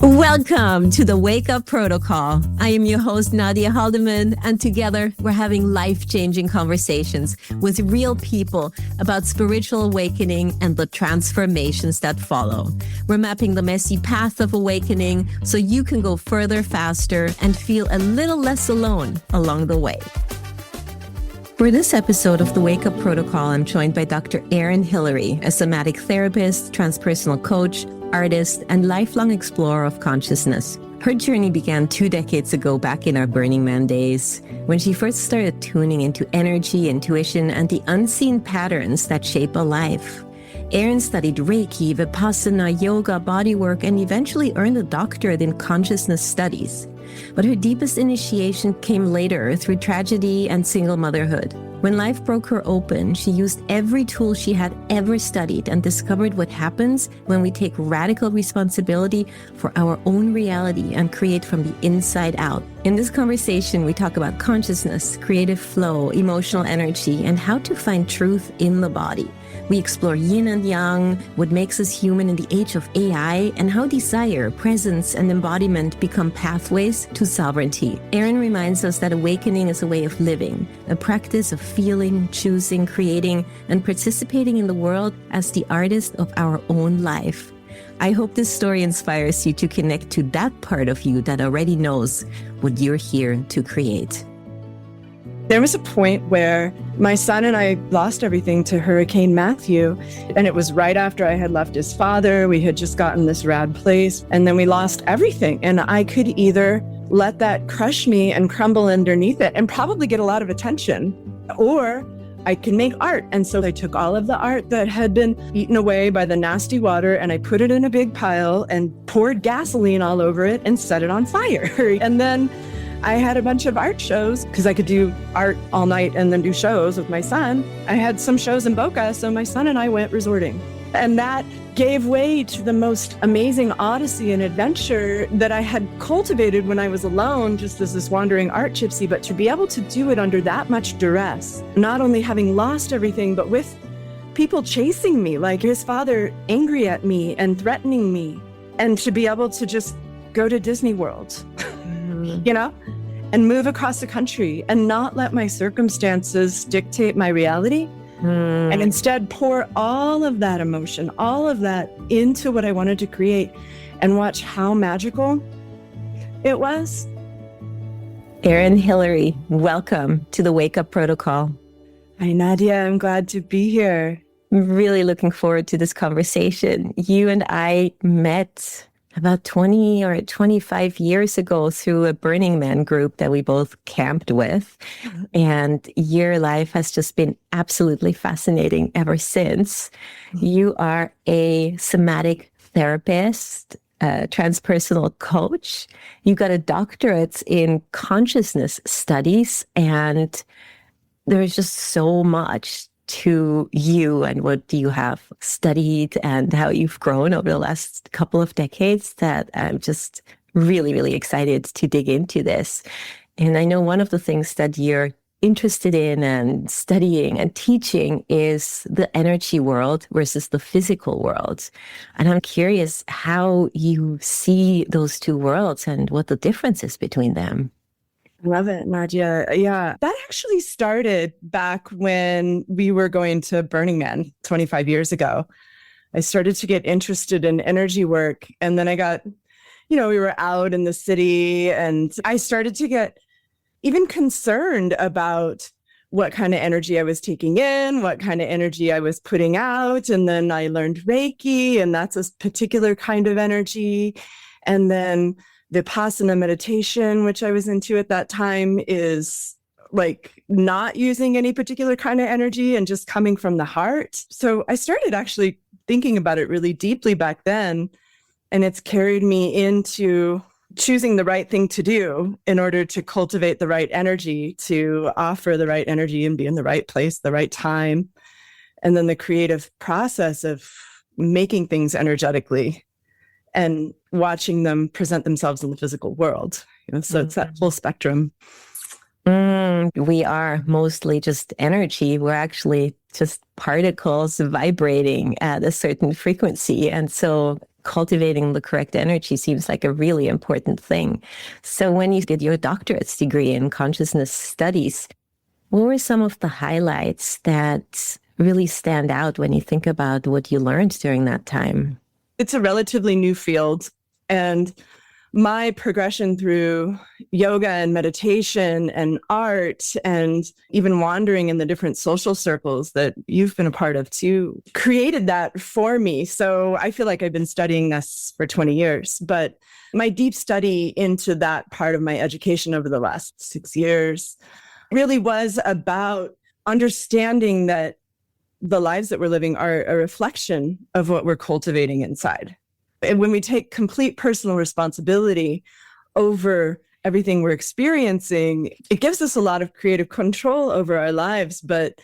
Welcome to the WakeUp Protocol. I am your host, Nadja Haldimann, and together we're having life-changing conversations with real people about spiritual awakening and the transformations that follow. We're mapping the messy path of awakening so you can go further faster and feel a little less alone along the way. For this episode of the WakeUp Protocol, I'm joined by Dr. Erin Hileary, a somatic therapist, transpersonal coach, artist, and lifelong explorer of consciousness. Her journey began 2 decades ago back in our Burning Man days, when she first started tuning into energy, intuition, and the unseen patterns that shape a life. Erin studied Reiki, Vipassana, yoga, bodywork, and eventually earned a doctorate in consciousness studies. But her deepest initiation came later through tragedy and single motherhood. When life broke her open, she used every tool she had ever studied and discovered what happens when we take radical responsibility for our own reality and create from the inside out. In this conversation, we talk about consciousness, creative flow, emotional energy, and how to find truth in the body. We explore yin and yang, what makes us human in the age of AI, and how desire, presence, and embodiment become pathways to sovereignty. Erin reminds us that awakening is a way of living, a practice of feeling, choosing, creating, and participating in the world as the artist of our own life. I hope this story inspires you to connect to that part of you that already knows what you're here to create. There was a point where my son and I lost everything to Hurricane Matthew, and it was right after I had left his father. We had just gotten this rad place, and then we lost everything. And I could either let that crush me and crumble underneath it and probably get a lot of attention, or I can make art. And so I took all of the art that had been eaten away by the nasty water, and I put it in a big pile and poured gasoline all over it and set it on fire. And then I had a bunch of art shows because I could do art all night and then do shows with my son. I had some shows in Boca, so my son and I went resorting. And that gave way to the most amazing odyssey and adventure that I had cultivated when I was alone, just as this wandering art gypsy. But to be able to do it under that much duress, not only having lost everything, but with people chasing me, like his father angry at me and threatening me, and to be able to just go to Disney World, and move across the country and not let my circumstances dictate my reality. And instead pour all of that emotion, all of that into what I wanted to create, and watch how magical it was. Erin Hileary, welcome to the WakeUp Protocol. Hi, Nadja. I'm glad to be here. I'm really looking forward to this conversation. You and I met about 20 or 25 years ago through a Burning Man group that we both camped with. And your life has just been absolutely fascinating ever since. You are a somatic therapist, a transpersonal coach. You got a doctorate in consciousness studies, and there's just so much to you and what you have studied and how you've grown over the last couple of decades that I'm just really, really excited to dig into this. And I know one of the things that you're interested in and studying and teaching is the energy world versus the physical world. And I'm curious how you see those two worlds and what the difference is between them. Love it, Nadja. Yeah, that actually started back when we were going to Burning Man 25 years ago. I started to get interested in energy work. And then I got, we were out in the city, and I started to get even concerned about what kind of energy I was taking in, what kind of energy I was putting out. And then I learned Reiki, and that's a particular kind of energy. And then Vipassana meditation, which I was into at that time, is like not using any particular kind of energy and just coming from the heart. So I started actually thinking about it really deeply back then. And it's carried me into choosing the right thing to do in order to cultivate the right energy, to offer the right energy and be in the right place, the right time. And then the creative process of making things energetically and watching them present themselves in the physical world. So it's that whole spectrum. We are mostly just energy. We're actually just particles vibrating at a certain frequency. And so cultivating the correct energy seems like a really important thing. So when you did your doctorate's degree in consciousness studies, what were some of the highlights that really stand out when you think about what you learned during that time? It's a relatively new field, and my progression through yoga and meditation and art and even wandering in the different social circles that you've been a part of too created that for me. So I feel like I've been studying this for 20 years, but my deep study into that part of my education over the last 6 years really was about understanding that the lives that we're living are a reflection of what we're cultivating inside. And when we take complete personal responsibility over everything we're experiencing, it gives us a lot of creative control over our lives, but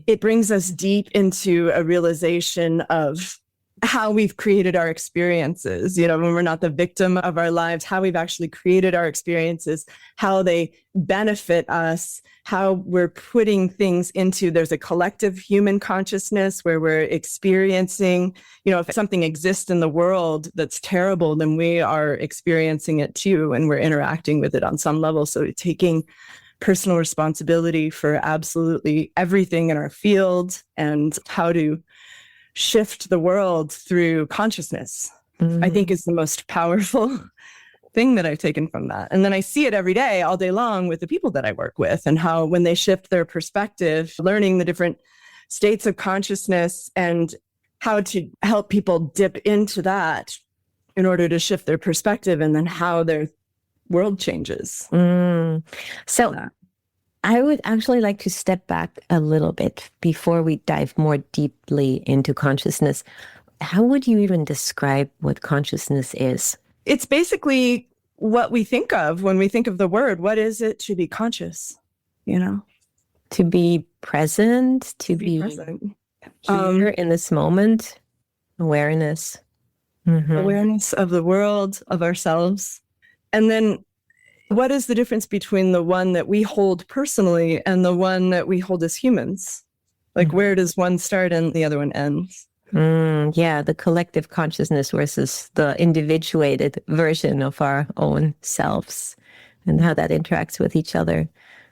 it brings us deep into a realization of how we've created our experiences, when we're not the victim of our lives, how we've actually created our experiences, how they benefit us, how we're putting things into, there's a collective human consciousness where we're experiencing, if something exists in the world that's terrible, then we are experiencing it too, and we're interacting with it on some level. So taking personal responsibility for absolutely everything in our field and how to shift the world through consciousness, I think is the most powerful thing that I've taken from that. And then I see it every day, all day long with the people that I work with, and how when they shift their perspective, learning the different states of consciousness and how to help people dip into that in order to shift their perspective, and then how their world changes. So I would actually like to step back a little bit before we dive more deeply into consciousness. How would you even describe what consciousness is? It's basically what we think of when we think of the word. What is it to be conscious? To be present, to be present. Here in this moment, awareness. Awareness of the world, of ourselves. And then what is the difference between the one that we hold personally and the one that we hold as humans? Like, where does one start and the other one ends? Yeah, the collective consciousness versus the individuated version of our own selves and how that interacts with each other.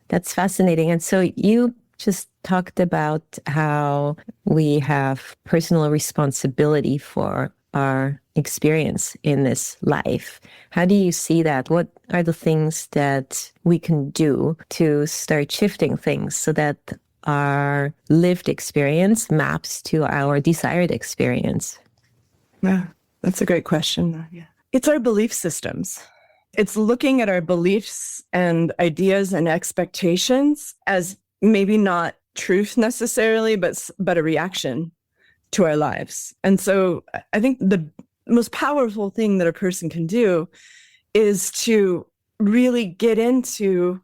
That's fascinating. And so you just talked about how we have personal responsibility for our experience in this life. How do you see that? What are the things that we can do to start shifting things so that our lived experience maps to our desired experience? Yeah, that's a great question. Yeah. It's our belief systems. It's looking at our beliefs and ideas and expectations as maybe not truth necessarily, but a reaction to our lives. And so I think the most powerful thing that a person can do is to really get into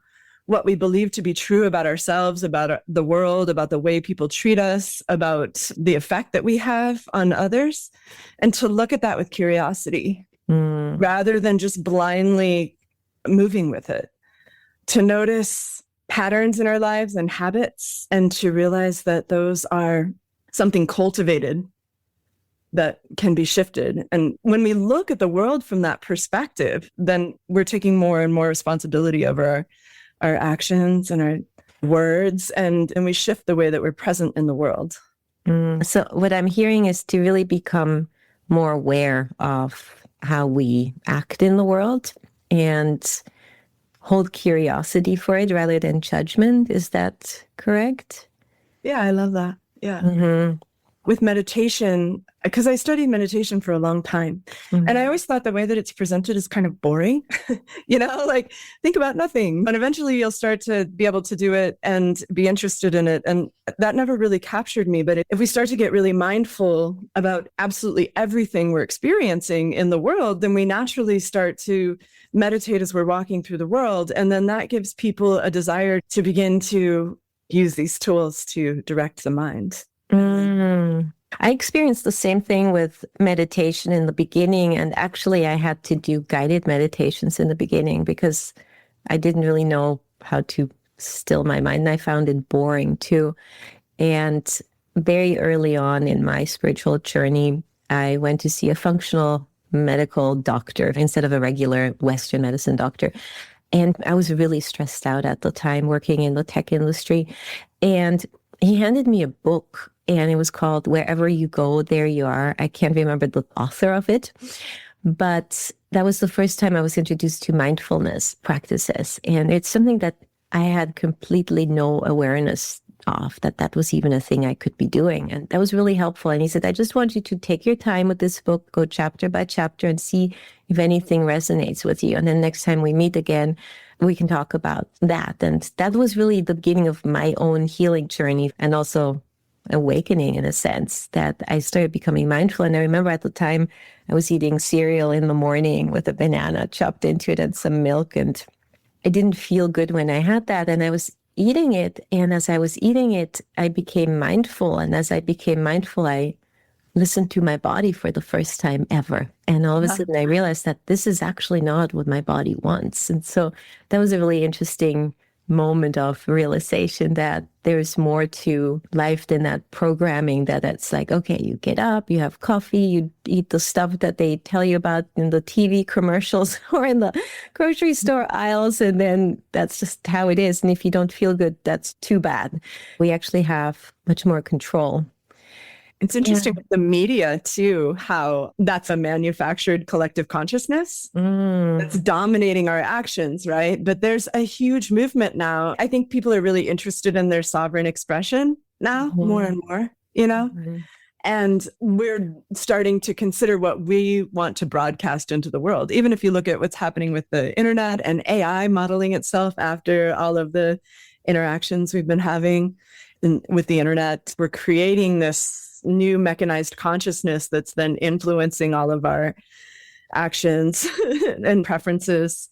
what we believe to be true about ourselves, about the world, about the way people treat us, about the effect that we have on others, and to look at that with curiosity rather than just blindly moving with it. To notice patterns in our lives and habits, and to realize that those are something cultivated that can be shifted. And when we look at the world from that perspective, then we're taking more and more responsibility over our actions and our words, and we shift the way that we're present in the world. So what I'm hearing is to really become more aware of how we act in the world and hold curiosity for it rather than judgment. Is that correct? Yeah, I love that. Yeah. With meditation, because I studied meditation for a long time, and I always thought the way that it's presented is kind of boring, like think about nothing. But eventually you'll start to be able to do it and be interested in it. And that never really captured me. But if we start to get really mindful about absolutely everything we're experiencing in the world, then we naturally start to meditate as we're walking through the world. And then that gives people a desire to begin to use these tools to direct the mind. I experienced the same thing with meditation in the beginning. And actually, I had to do guided meditations in the beginning because I didn't really know how to still my mind. And I found it boring too. And very early on in my spiritual journey, I went to see a functional medical doctor instead of a regular Western medicine doctor. And I was really stressed out at the time working in the tech industry. And he handed me a book, and it was called Wherever You Go, There You Are. I can't remember the author of it, but that was the first time I was introduced to mindfulness practices. And it's something that I had completely no awareness of, that was even a thing I could be doing. And that was really helpful. And he said, I just want you to take your time with this book, go chapter by chapter and see if anything resonates with you. And then next time we meet again, we can talk about that. And that was really the beginning of my own healing journey and also awakening, in a sense, that I started becoming mindful. And I remember at the time I was eating cereal in the morning with a banana chopped into it and some milk. And I didn't feel good when I had that. And I was eating it. And as I was eating it, I became mindful. And as I became mindful, I listened to my body for the first time ever. And all of a sudden I realized that this is actually not what my body wants. And so that was a really interesting moment of realization that there's more to life than that programming, that it's like, okay, you get up, you have coffee, you eat the stuff that they tell you about in the TV commercials or in the grocery store aisles, and then that's just how it is. And if you don't feel good, that's too bad. We actually have much more control. It's interesting with the media, too, how that's a manufactured collective consciousness that's dominating our actions, right? But there's a huge movement now. I think people are really interested in their sovereign expression now, more and more, you know? And we're starting to consider what we want to broadcast into the world. Even if you look at what's happening with the internet and AI modeling itself after all of the interactions we've been having with the internet, we're creating this new mechanized consciousness that's then influencing all of our actions and preferences.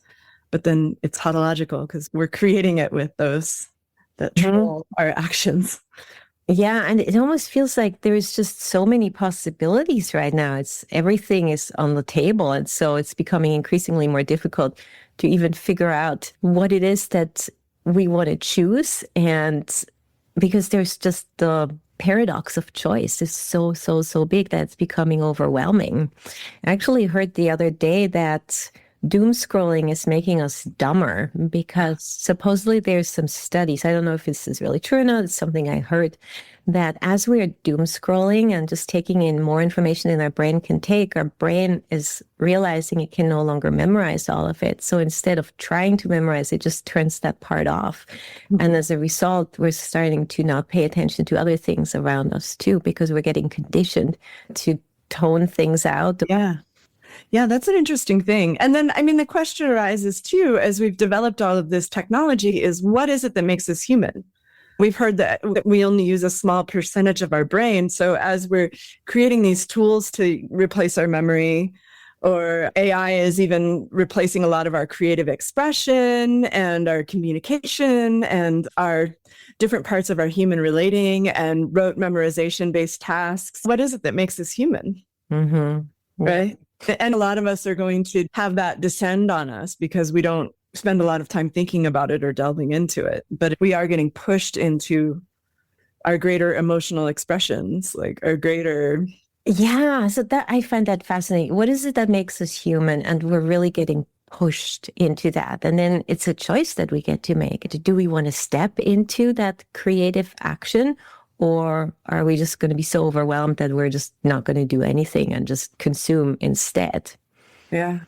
But then it's tautological because we're creating it with those that control our actions. Yeah, and it almost feels like there's just so many possibilities right now. Everything is on the table. And so it's becoming increasingly more difficult to even figure out what it is that we want to choose. And because there's just the paradox of choice is so big that it's becoming overwhelming. I actually heard the other day that doom scrolling is making us dumber because supposedly there's some studies, I don't know if this is really true or not, it's something I heard, that as we are doom scrolling and just taking in more information than our brain can take, our brain is realizing it can no longer memorize all of it. So instead of trying to memorize, it just turns that part off. And as a result, we're starting to not pay attention to other things around us too, because we're getting conditioned to tone things out. Yeah, that's an interesting thing. And then, I mean, the question arises too, as we've developed all of this technology, is what is it that makes us human? We've heard that we only use a small percentage of our brain. So as we're creating these tools to replace our memory, or AI is even replacing a lot of our creative expression and our communication and our different parts of our human relating and rote memorization-based tasks, what is it that makes us human? Right? And a lot of us are going to have that descend on us because we don't spend a lot of time thinking about it or delving into it. But we are getting pushed into our greater emotional expressions, like our greater... Yeah, so that I find that fascinating. What is it that makes us human? And we're really getting pushed into that. And then it's a choice that we get to make. Do we want to step into that creative action? Or are we just going to be so overwhelmed that we're just not going to do anything and just consume instead? Yeah.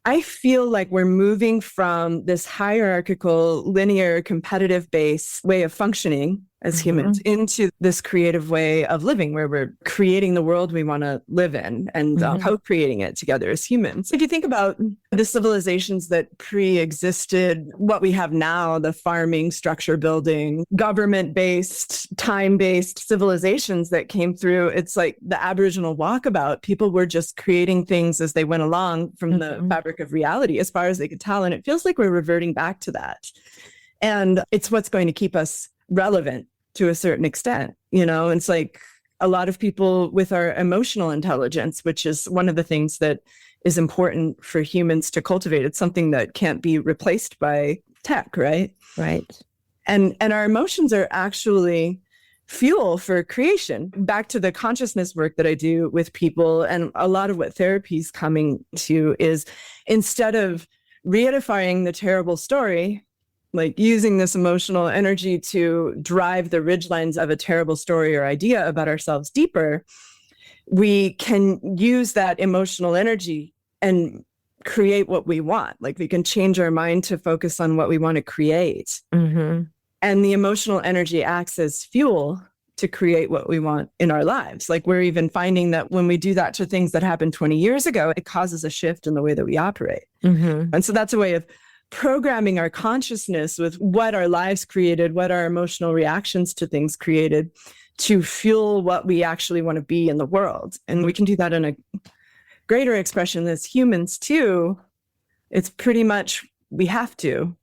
I feel like we're moving from this hierarchical, linear, competitive-based way of functioning as humans into this creative way of living where we're creating the world we want to live in and co-creating it together as humans. If you think about the civilizations that pre-existed what we have now, the farming, structure building, government-based, time-based civilizations that came through, it's like the Aboriginal walkabout. People were just creating things as they went along from the fabric of reality as far as they could tell. And it feels like we're reverting back to that. And it's what's going to keep us relevant to a certain extent, you know. It's like a lot of people with our emotional intelligence, which is one of the things that is important for humans to cultivate. It's something that can't be replaced by tech, right? Right. And our emotions are actually fuel for creation. Back to the consciousness work that I do with people, and a lot of what therapy is coming to is, instead of re-edifying the terrible story, like using this emotional energy to drive the ridgelines of a terrible story or idea about ourselves deeper, we can use that emotional energy and create what we want. Like, we can change our mind to focus on what we want to create. Mm-hmm. And the emotional energy acts as fuel to create what we want in our lives. Like, we're even finding that when we do that to things that happened 20 years ago, it causes a shift in the way that we operate. Mm-hmm. And so that's a way of programming our consciousness with what our lives created, what our emotional reactions to things created, to fuel what we actually want to be in the world. And we can do that in a greater expression as humans too. It's pretty much, we have to.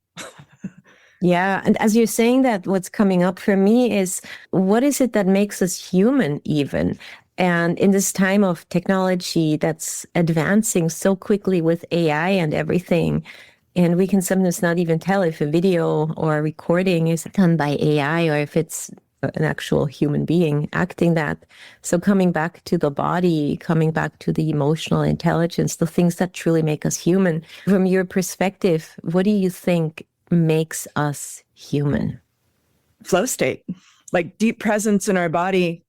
Yeah. And as you're saying that, what's coming up for me is, what is it that makes us human even? And in this time of technology that's advancing so quickly with AI and everything, and we can sometimes not even tell if a video or a recording is done by AI or if it's an actual human being acting that. So coming back to the body, coming back to the emotional intelligence, the things that truly make us human. From your perspective, what do you think makes us human? Flow state, like deep presence in our body,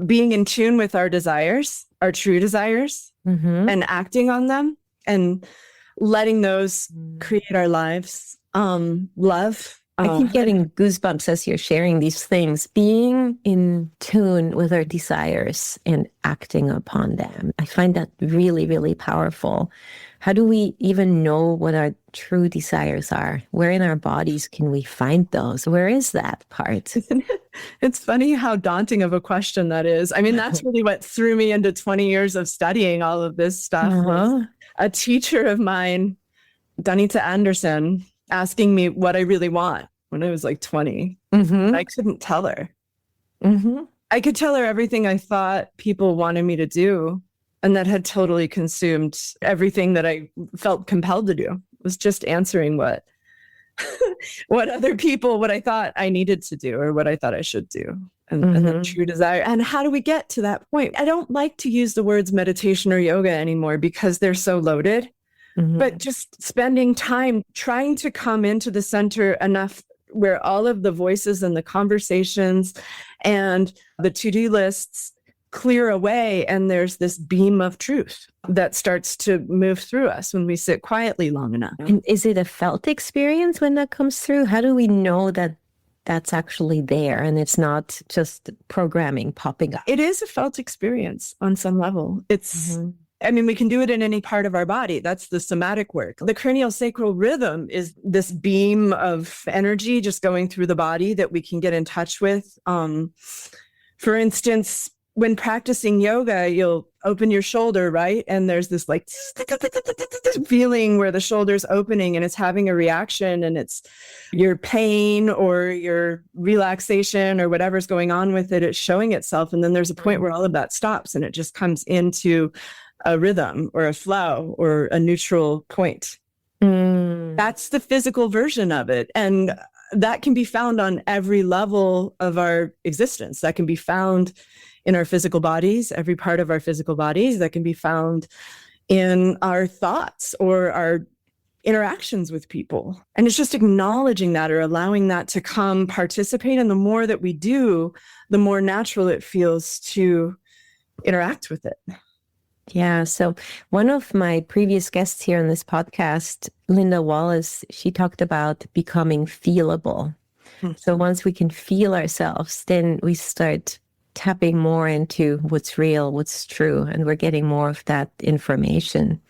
being in tune with our desires, our true desires, Mm-hmm. and acting on them, and letting those create our lives. Love. I keep getting goosebumps as you're sharing these things, being in tune with our desires and acting upon them. I find that really, really powerful. How do we even know what our true desires are? Where in our bodies can we find those? Where is that part? It's funny how daunting of a question that is. I mean, that's really what threw me into 20 years of studying all of this stuff. Uh-huh. A teacher of mine, Danita Anderson, asking me what I really want when I was like 20. Mm-hmm. I couldn't tell her. Mm-hmm. I could tell her everything I thought people wanted me to do, and that had totally consumed everything that I felt compelled to do. It was just answering what other people, what I thought I needed to do or what I thought I should do. And the true desire. And how do we get to that point? I don't like to use the words meditation or yoga anymore because they're so loaded. Mm-hmm. But just spending time trying to come into the center enough where all of the voices and the conversations and the to-do lists clear away, and there's this beam of truth that starts to move through us when we sit quietly long enough. And is it a felt experience when that comes through? How do we know that that's actually there and it's not just programming popping up? It is a felt experience on some level. It's I mean, we can do it in any part of our body. That's the somatic work. The cranial sacral rhythm is this beam of energy just going through the body that we can get in touch with. For instance, when practicing yoga, you'll open your shoulder, right? And there's this like feeling where the shoulder's opening and it's having a reaction, and it's your pain or your relaxation or whatever's going on with it. It's showing itself. And then there's a point where all of that stops and it just comes into a rhythm or a flow or a neutral point. That's the physical version of it. And that can be found on every level of our existence. That can be found in our physical bodies, every part of our physical bodies. That can be found in our thoughts or our interactions with people. And it's just acknowledging that or allowing that to come participate. And the more that we do, the more natural it feels to interact with it. Yeah. So one of my previous guests here on this podcast, Linda Wallace, she talked about becoming feelable. So once we can feel ourselves, then we start tapping more into what's real, what's true, and we're getting more of that information.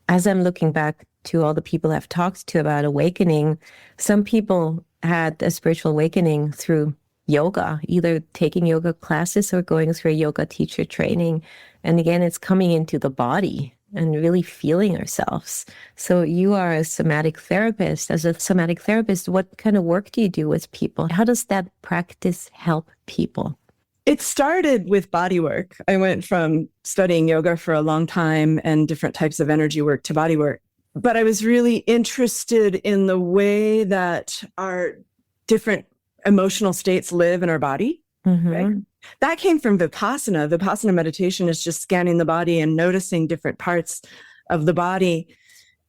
As I'm looking back to all the people I've talked to about awakening, some people had a spiritual awakening through yoga, either taking yoga classes or going through a yoga teacher training. And again, it's coming into the body and really feeling ourselves. So you are a somatic therapist. As a somatic therapist, what kind of work do you do with people? How does that practice help people? It started with bodywork. I went from studying yoga for a long time and different types of energy work to bodywork. But I was really interested in the way that our different emotional states live in our body right? That came from Vipassana. Vipassana meditation is just scanning the body and noticing different parts of the body,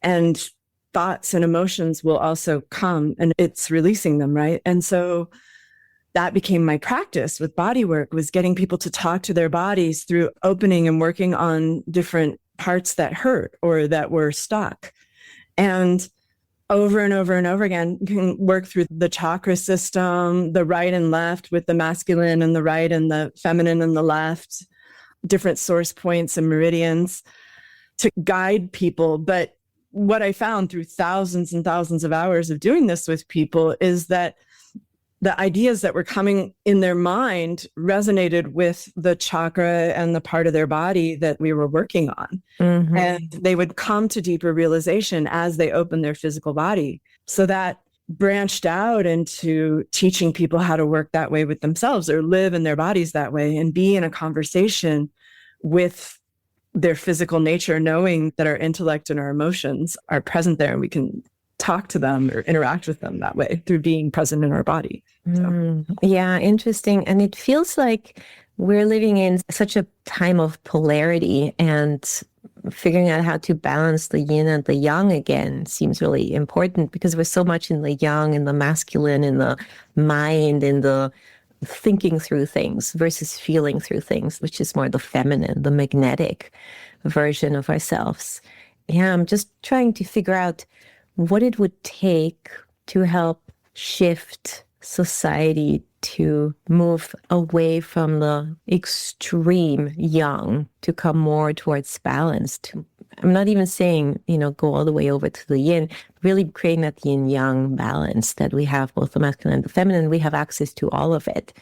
and thoughts and emotions will also come, and it's releasing them, right? And so that became my practice with bodywork, was getting people to talk to their bodies through opening and working on different parts that hurt or that were stuck. And over and over and over again, you can work through the chakra system, the right and left, with the masculine and the right and the feminine and the left, different source points and meridians to guide people. But what I found through thousands and thousands of hours of doing this with people is that the ideas that were coming in their mind resonated with the chakra and the part of their body that we were working on. And they would come to deeper realization as they opened their physical body. So that branched out into teaching people how to work that way with themselves, or live in their bodies that way, and be in a conversation with their physical nature, knowing that our intellect and our emotions are present there, and we can talk to them or interact with them that way through being present in our body. Yeah, interesting. And it feels like we're living in such a time of polarity, and figuring out how to balance the yin and the yang again seems really important, because we're so much in the yang, in the masculine, in the mind, in the thinking through things versus feeling through things, which is more the feminine, the magnetic version of ourselves. Yeah, I'm just trying to figure out what it would take to help shift society to move away from the extreme yang to come more towards balance. I'm not even saying, go all the way over to the yin, really creating that yin-yang balance, that we have both the masculine and the feminine. We have access to all of it.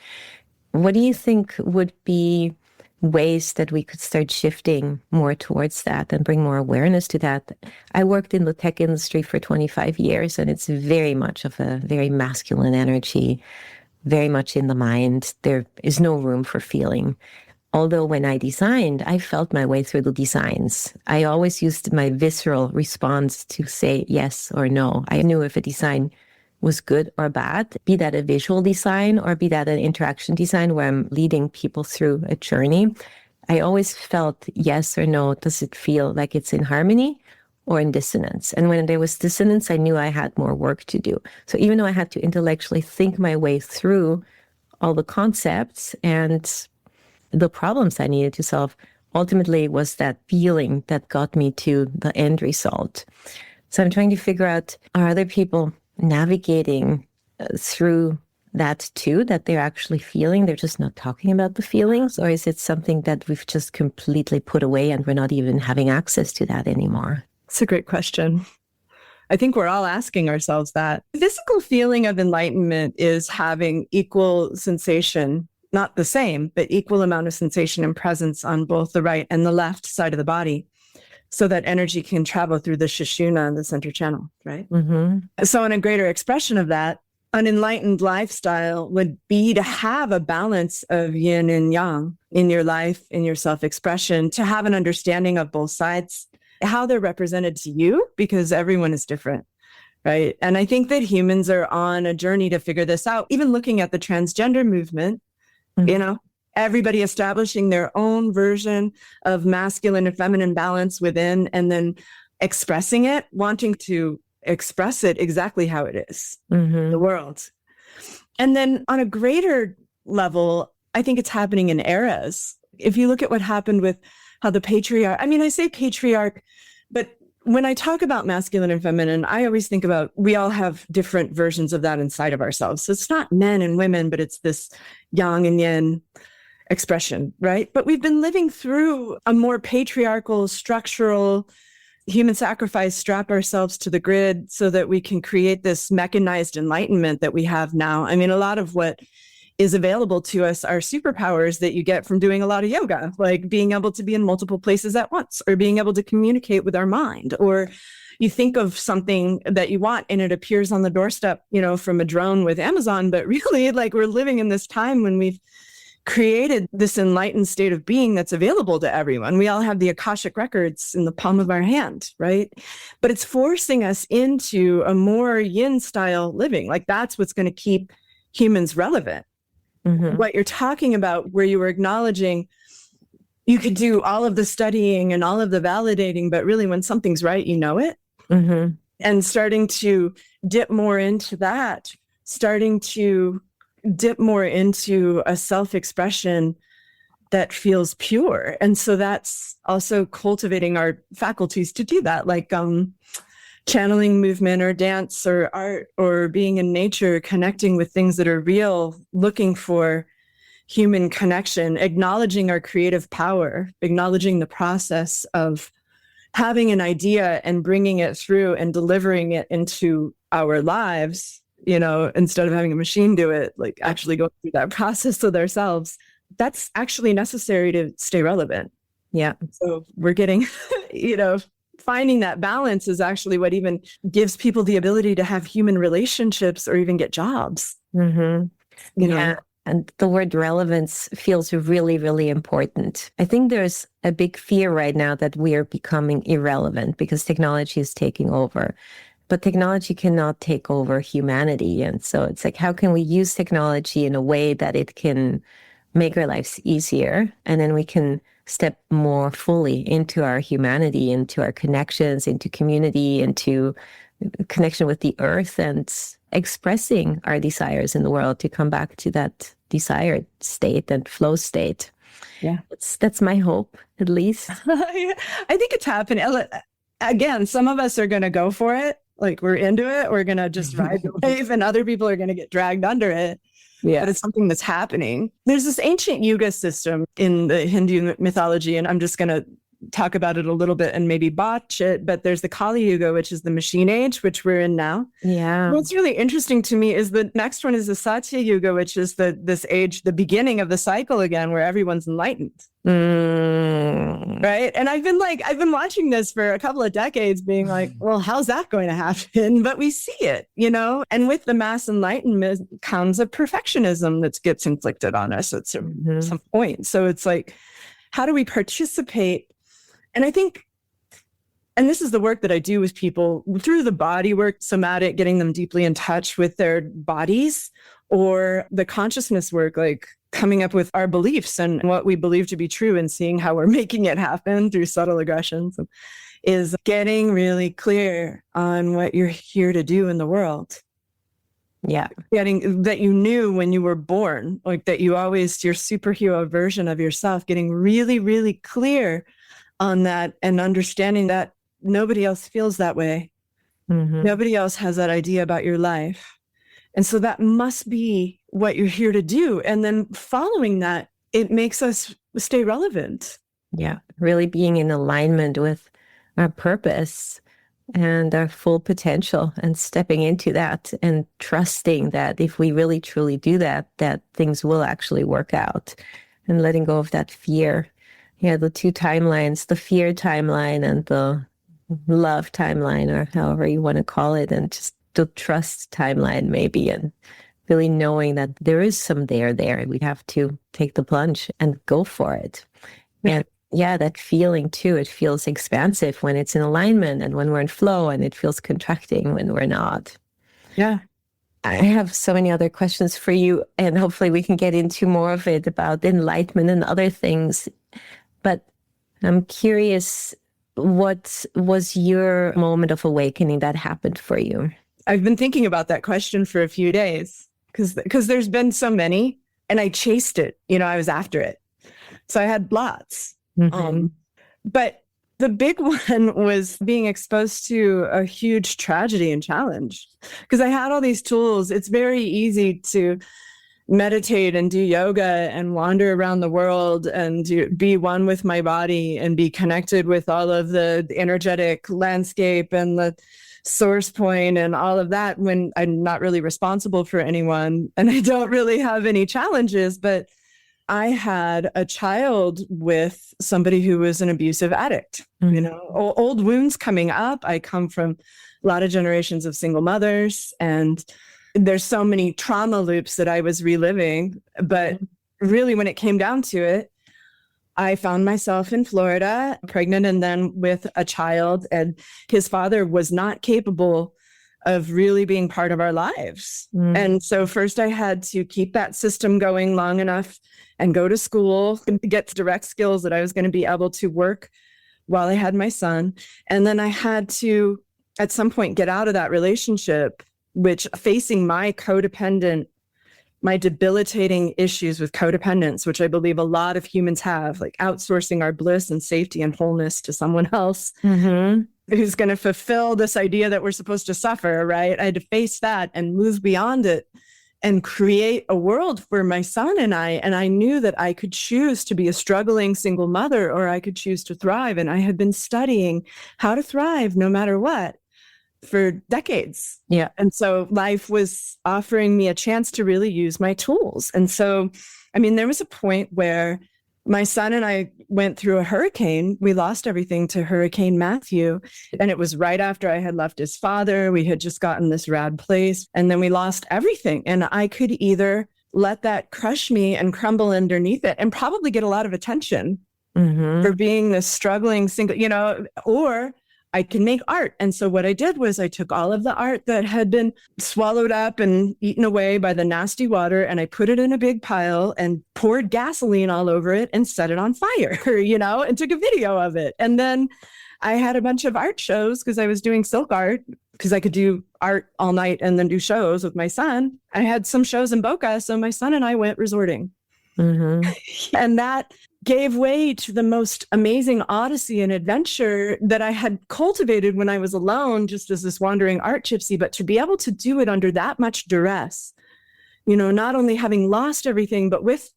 What do you think would be ways that we could start shifting more towards that and bring more awareness to that? I worked in the tech industry for 25 years, and it's very much of a very masculine energy, very much in the mind. There is no room for feeling. Although when I designed, I felt my way through the designs. I always used my visceral response to say yes or no. I knew if a design was good or bad, be that a visual design or be that an interaction design where I'm leading people through a journey. I always felt yes or no. Does it feel like it's in harmony or in dissonance? And when there was dissonance, I knew I had more work to do. So even though I had to intellectually think my way through all the concepts and the problems I needed to solve, ultimately it was that feeling that got me to the end result. So I'm trying to figure out, are other people navigating through that too, that they're actually feeling, they're just not talking about the feelings? Or is it something that we've just completely put away and we're not even having access to that anymore? It's a great question. I think we're all asking ourselves that. The physical feeling of enlightenment is having equal sensation, not the same, but equal amount of sensation and presence on both the right and the left side of the body, so that energy can travel through the Sushumna and the center channel, right? So in a greater expression of that, an enlightened lifestyle would be to have a balance of yin and yang in your life, in your self-expression, to have an understanding of both sides, how they're represented to you, because everyone is different, right? And I think that humans are on a journey to figure this out. Even looking at the transgender movement, everybody establishing their own version of masculine and feminine balance within, and then expressing it, wanting to express it exactly how it is in the world. And then on a greater level, I think it's happening in eras. If you look at what happened with how the patriarch, I say patriarch, but when I talk about masculine and feminine, I always think about, we all have different versions of that inside of ourselves. So it's not men and women, but it's this yang and yin expression, right? But we've been living through a more patriarchal, structural, human sacrifice, strap ourselves to the grid so that we can create this mechanized enlightenment that we have now. A lot of what is available to us are superpowers that you get from doing a lot of yoga, like being able to be in multiple places at once, or being able to communicate with our mind, or you think of something that you want and it appears on the doorstep, from a drone with Amazon. But really, we're living in this time when we've created this enlightened state of being that's available to everyone. We all have the Akashic records in the palm of our hand, right? But it's forcing us into a more yin style living. That's what's going to keep humans relevant. what you're talking about, where you were acknowledging you could do all of the studying and all of the validating, but really when something's right, you know it. And starting to dip more into that, starting to dip more into a self-expression that feels pure. And so that's also cultivating our faculties to do that, like channeling movement or dance or art or being in nature, connecting with things that are real, looking for human connection, acknowledging our creative power, acknowledging the process of having an idea and bringing it through and delivering it into our lives, instead of having a machine do it, like actually go through that process with ourselves. That's actually necessary to stay relevant. Yeah. So we're getting, finding that balance is actually what even gives people the ability to have human relationships or even get jobs. Yeah. And the word relevance feels really, really important. I think there's a big fear right now that we are becoming irrelevant because technology is taking over. But technology cannot take over humanity. And so it's like, how can we use technology in a way that it can make our lives easier? And then we can step more fully into our humanity, into our connections, into community, into connection with the earth, and expressing our desires in the world to come back to that desired state and flow state. Yeah. That's my hope, at least. I think it's happening. Again, some of us are going to go for it. Like we're into it. We're going to just ride the wave, and other people are going to get dragged under it. Yeah. But it's something that's happening. There's this ancient yuga system in the Hindu mythology, and I'm just going to talk about it a little bit and maybe botch it, but there's the Kali Yuga, which is the machine age, which we're in now. Yeah. What's really interesting to me is the next one is the Satya Yuga, which is this age, the beginning of the cycle again, where everyone's enlightened. Right. And I've been watching this for a couple of decades being like, well, how's that going to happen? But we see it, and with the mass enlightenment comes a perfectionism that gets inflicted on us at some point. So it's like, how do we participate? And I think, and this is the work that I do with people through the body work, somatic, getting them deeply in touch with their bodies, or the consciousness work, like coming up with our beliefs and what we believe to be true and seeing how we're making it happen through subtle aggressions, is getting really clear on what you're here to do in the world. Yeah. Getting that you knew when you were born, like that you always, your superhero version of yourself, getting really, really clear on that and understanding that nobody else feels that way. Nobody else has that idea about your life. And so that must be what you're here to do. And then following that, it makes us stay relevant. Yeah. Really being in alignment with our purpose and our full potential and stepping into that and trusting that if we really truly do that, that things will actually work out, and letting go of that fear. Yeah, the two timelines, the fear timeline and the love timeline, or however you want to call it, and just the trust timeline maybe, and really knowing that there is some there. We have to take the plunge and go for it. And yeah, that feeling too, it feels expansive when it's in alignment and when we're in flow, and it feels contracting when we're not. Yeah. I have so many other questions for you, and hopefully we can get into more of it about enlightenment and other things. But I'm curious, what was your moment of awakening that happened for you? I've been thinking about that question for a few days because there's been so many, and I chased it. I was after it. So I had lots. But the big one was being exposed to a huge tragedy and challenge, because I had all these tools. It's very easy to meditate and do yoga and wander around the world and be one with my body and be connected with all of the energetic landscape and the source point and all of that, when I'm not really responsible for anyone and I don't really have any challenges. But I had a child with somebody who was an abusive addict, old wounds coming up. I come from a lot of generations of single mothers, and there's so many trauma loops that I was reliving. But really, when it came down to it, I found myself in Florida, pregnant, and then with a child, and his father was not capable of really being part of our lives. And so first I had to keep that system going long enough and go to school and get direct skills that I was going to be able to work while I had my son. And then I had to, at some point, get out of that relationship, which facing my codependent, my debilitating issues with codependence, which I believe a lot of humans have, like outsourcing our bliss and safety and wholeness to someone else who's going to fulfill this idea that we're supposed to suffer, right? I had to face that and move beyond it and create a world for my son and I. And I knew that I could choose to be a struggling single mother, or I could choose to thrive. And I had been studying how to thrive no matter what for decades. Yeah. And so life was offering me a chance to really use my tools. And so, I mean, there was a point where my son and I went through a hurricane. We lost everything to Hurricane Matthew. And it was right after I had left his father. We had just gotten this rad place. And then we lost everything. And I could either let that crush me and crumble underneath it and probably get a lot of attention for being this struggling single, or I can make art. And so what I did was I took all of the art that had been swallowed up and eaten away by the nasty water, and I put it in a big pile and poured gasoline all over it and set it on fire, and took a video of it. And then I had a bunch of art shows because I was doing silk art, because I could do art all night and then do shows with my son. I had some shows in Boca, so my son and I went resorting. And that gave way to the most amazing odyssey and adventure that I had cultivated when I was alone, just as this wandering art gypsy. But to be able to do it under that much duress, not only having lost everything, but with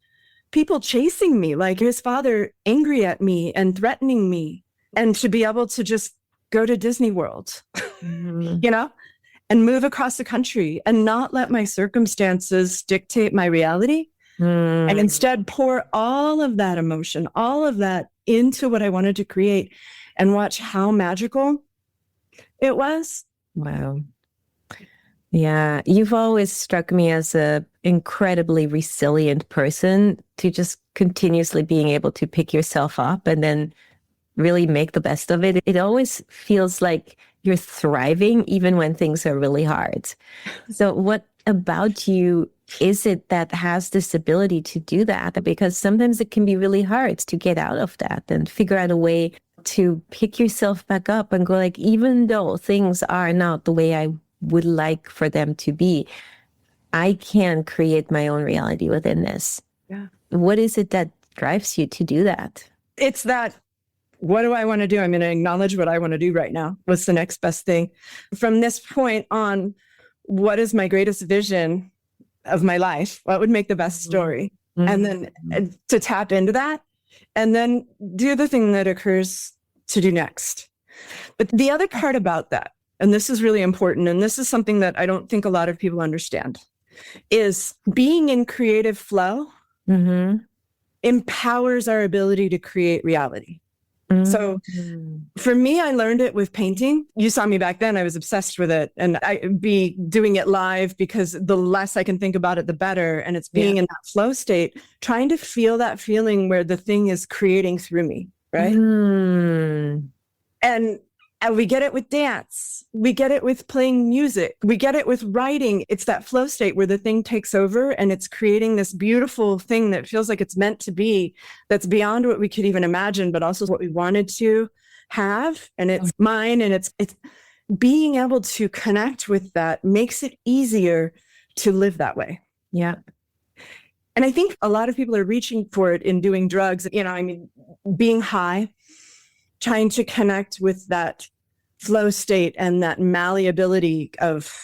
people chasing me, like his father angry at me and threatening me, and to be able to just go to Disney World, and move across the country and not let my circumstances dictate my reality. And instead pour all of that emotion, all of that into what I wanted to create, and watch how magical it was. Wow. Yeah. You've always struck me as a incredibly resilient person, to just continuously being able to pick yourself up and then really make the best of it. It always feels like you're thriving even when things are really hard. So what about you is it that has this ability to do that? Because sometimes it can be really hard to get out of that and figure out a way to pick yourself back up and go, like, even though things are not the way I would like for them to be, I can create my own reality within this. Yeah. What is it that drives you to do that? It's that, what do I want to do? I'm going to acknowledge what I want to do right now. What's the next best thing? From this point on, what is my greatest vision of my life? What would make the best story? And then to tap into that, and then do the thing that occurs to do next. But the other part about that, and this is really important, and this is something that I don't think a lot of people understand, is being in creative flow empowers our ability to create reality. So for me, I learned it with painting. You saw me back then. I was obsessed with it, and I'd be doing it live because the less I can think about it, the better. And it's being in that flow state, trying to feel that feeling where the thing is creating through me, right? And we get it with dance. We get it with playing music. We get it with writing. It's that flow state where the thing takes over and it's creating this beautiful thing that feels like it's meant to be, that's beyond what we could even imagine, but also what we wanted to have. And it's mine. And it's being able to connect with that makes it easier to live that way. Yeah. And I think a lot of people are reaching for it in doing drugs, being high, trying to connect with that flow state and that malleability of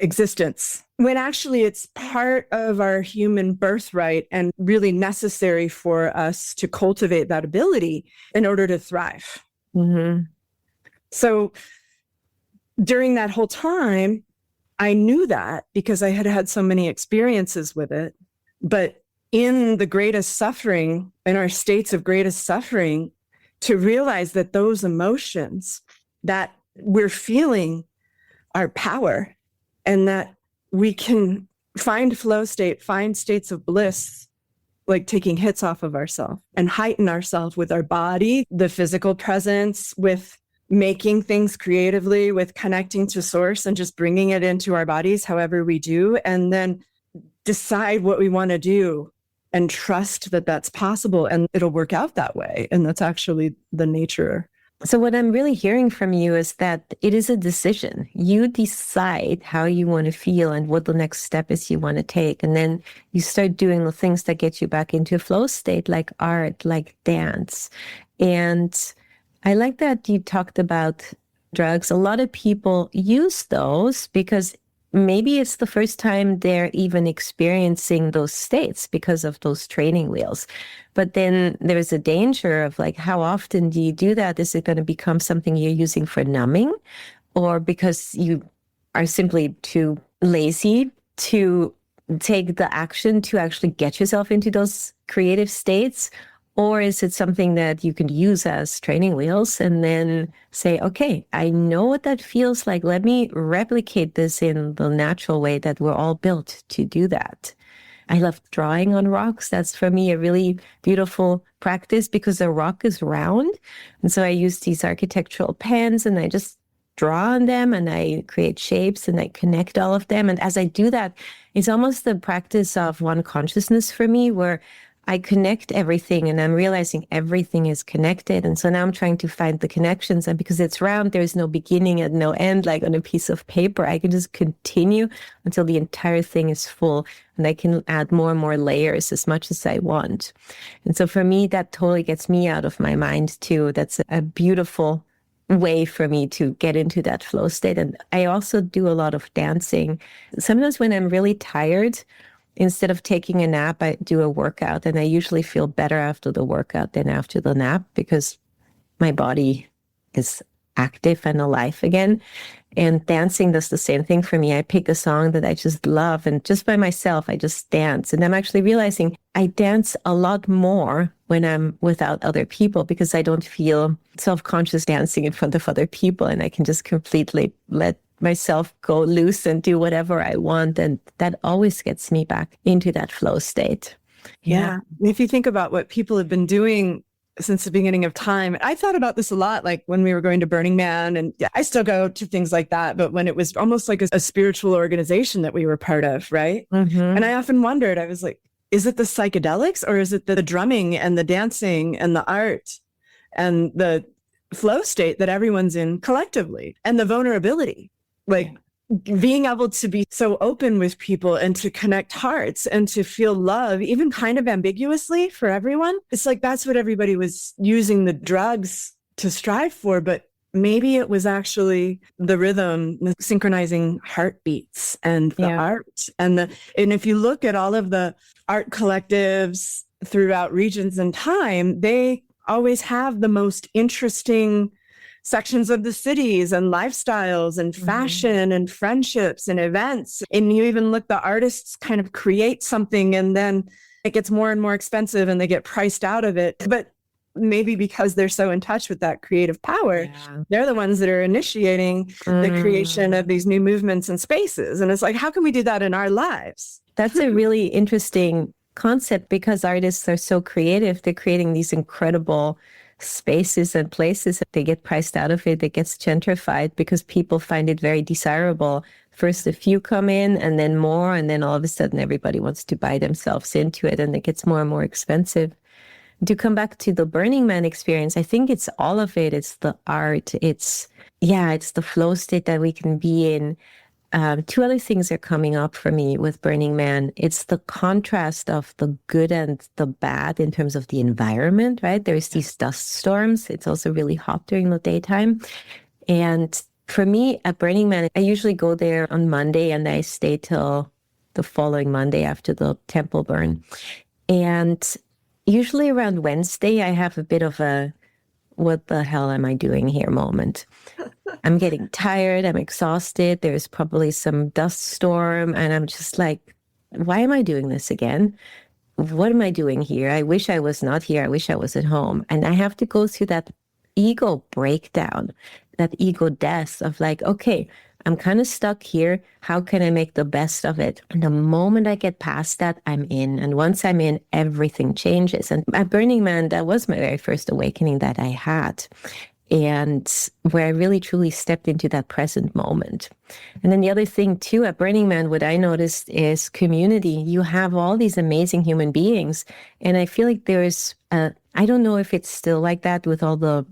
existence, when actually it's part of our human birthright and really necessary for us to cultivate that ability in order to thrive. So during that whole time, I knew that because I had had so many experiences with it. But in the greatest suffering, in our states of greatest suffering, to realize that those emotions that we're feeling are power, and that we can find flow state, find states of bliss, like taking hits off of ourselves, and heighten ourselves with our body, the physical presence, with making things creatively with connecting to source and just bringing it into our bodies, however we do, and then decide what we want to do and trust that that's possible and it'll work out that way. And that's actually the nature. So what I'm really hearing from you is that it is a decision. You decide how you want to feel and what the next step is you want to take. And then you start doing the things that get you back into a flow state, like art, like dance. And I like that you talked about drugs. A lot of people use those because maybe it's the first time they're even experiencing those states because of those training wheels. But then there's a danger of like, how often do you do that? Is it going to become something you're using for numbing, or because you are simply too lazy to take the action to actually get yourself into those creative states? Or is it something that you can use as training wheels and then say, okay, I know what that feels like. Let me replicate this in the natural way that we're all built to do that. I love drawing on rocks. That's for me a really beautiful practice because the rock is round. And so I use these architectural pens and I just draw on them and I create shapes and I connect all of them. And as I do that, it's almost the practice of one consciousness for me, where I connect everything and I'm realizing everything is connected. And so now I'm trying to find the connections. And because it's round, there's no beginning and no end, like on a piece of paper. I can just continue until the entire thing is full. And I can add more and more layers as much as I want. And so for me, that totally gets me out of my mind too. That's a beautiful way for me to get into that flow state. And I also do a lot of dancing. Sometimes when I'm really tired, instead of taking a nap, I do a workout, and I usually feel better after the workout than after the nap because my body is active and alive again. And dancing does the same thing for me. I pick a song that I just love, and just by myself, I just dance. And I'm actually realizing I dance a lot more when I'm without other people because I don't feel self-conscious dancing in front of other people, and I can just completely let myself go loose and do whatever I want. And that always gets me back into that flow state. Yeah. If you think about what people have been doing since the beginning of time, I thought about this a lot, like when we were going to Burning Man, and I still go to things like that, but when it was almost like a spiritual organization that we were part of, right? Mm-hmm. And I often wondered, I was like, is it the psychedelics or is it the drumming and the dancing and the art and the flow state that everyone's in collectively, and the vulnerability? Like being able to be so open with people and to connect hearts and to feel love, even kind of ambiguously for everyone. It's like that's what everybody was using the drugs to strive for. But maybe it was actually the rhythm, the synchronizing heartbeats and the art. And if you look at all of the art collectives throughout regions and time, they always have the most interesting sections of the cities and lifestyles and fashion and friendships and events. And you even look, the artists kind of create something and then it gets more and more expensive and they get priced out of it. But maybe because they're so in touch with that creative power, they're the ones that are initiating the creation of these new movements and spaces. And it's like, how can we do that in our lives? That's a really interesting concept because artists are so creative. They're creating these incredible spaces and places. They get priced out of it. It gets gentrified because people find it very desirable. First, a few come in and then more. And then all of a sudden, everybody wants to buy themselves into it. And it gets more and more expensive. To come back to the Burning Man experience, I think it's all of it. It's the art. It's the flow state that we can be in. Two other things are coming up for me with Burning Man. It's the contrast of the good and the bad in terms of the environment, right? There's these dust storms. It's also really hot during the daytime. And for me at Burning Man, I usually go there on Monday and I stay till the following Monday after the temple burn. And usually around Wednesday, I have a bit of a, what the hell am I doing here moment. I'm getting tired. I'm exhausted. There's probably some dust storm. And I'm just like, why am I doing this again? What am I doing here? I wish I was not here. I wish I was at home. And I have to go through that ego breakdown, that ego death of like, okay, I'm kind of stuck here. How can I make the best of it? And the moment I get past that, I'm in. And once I'm in, everything changes. And at Burning Man, that was my very first awakening that I had. and where I really truly stepped into that present moment. And then the other thing too at Burning Man, what I noticed is community. You have all these amazing human beings. And I feel like there's, I don't know if it's still like that with all the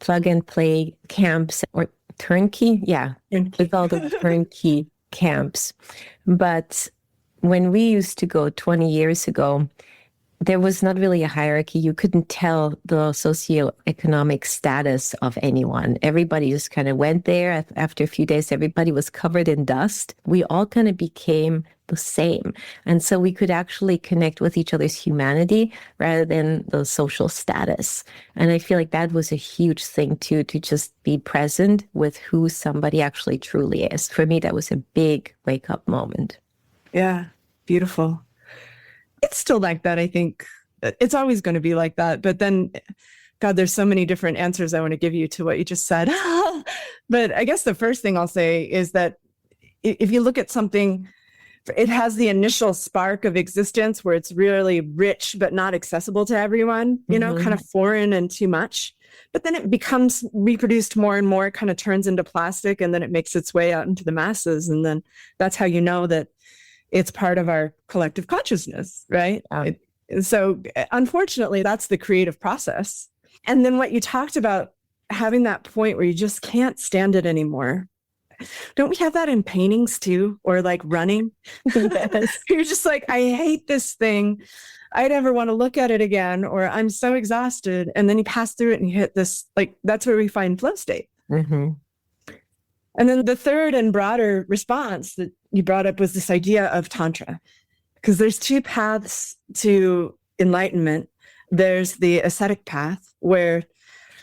plug and play camps or turnkey. Yeah, with all the turnkey camps. But when we used to go 20 years ago, there was not really a hierarchy. You couldn't tell the socioeconomic status of anyone. Everybody just kind of went there. After a few days, everybody was covered in dust. We all kind of became the same. And so we could actually connect with each other's humanity rather than the social status. And I feel like that was a huge thing too, to just be present with who somebody actually truly is. For me, that was a big wake up moment. Yeah, beautiful. It's still like that, I think. It's always going to be like that. But then, God, there's so many different answers I want to give you to what you just said. But I guess the first thing I'll say is that if you look at something, it has the initial spark of existence where it's really rich, but not accessible to everyone, you know, kind of foreign and too much. But then it becomes reproduced more and more, it kind of turns into plastic, and then it makes its way out into the masses. And then that's how you know that it's part of our collective consciousness, right? So unfortunately, that's the creative process. And then what you talked about, having that point where you just can't stand it anymore. Don't we have that in paintings too? Or like running? Yes. You're just like, I hate this thing. I never want to look at it again, or I'm so exhausted. And then you pass through it and you hit this, like, that's where we find flow state. Mm-hmm. And then the third and broader response that you brought up was this idea of Tantra, because there's two paths to enlightenment. There's the ascetic path, where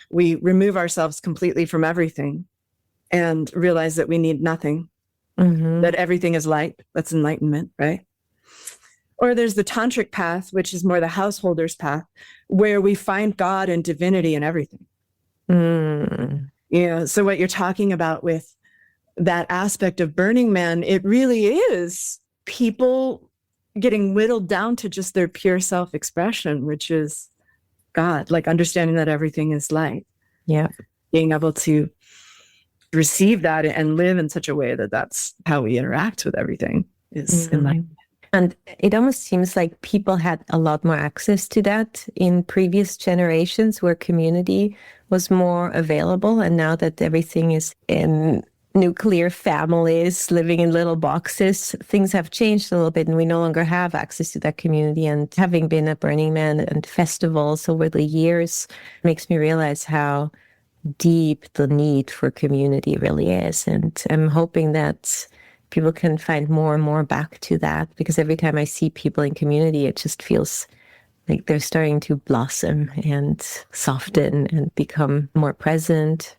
we remove ourselves completely from everything and realize that we need nothing, that everything is light. That's enlightenment, right? Or there's the tantric path, which is more the householder's path, where we find God and divinity in everything. Yeah. So what you're talking about with that aspect of Burning Man, it really is people getting whittled down to just their pure self-expression, which is God, like understanding that everything is light. Yeah. Being able to receive that and live in such a way that that's how we interact with everything is enlightenment. And it almost seems like people had a lot more access to that in previous generations where community was more available. And now that everything is in nuclear families living in little boxes, things have changed a little bit, and we no longer have access to that community. And having been at Burning Man and festivals over the years makes me realize how deep the need for community really is. And I'm hoping that people can find more and more back to that, because every time I see people in community, it just feels like they're starting to blossom and soften and become more present,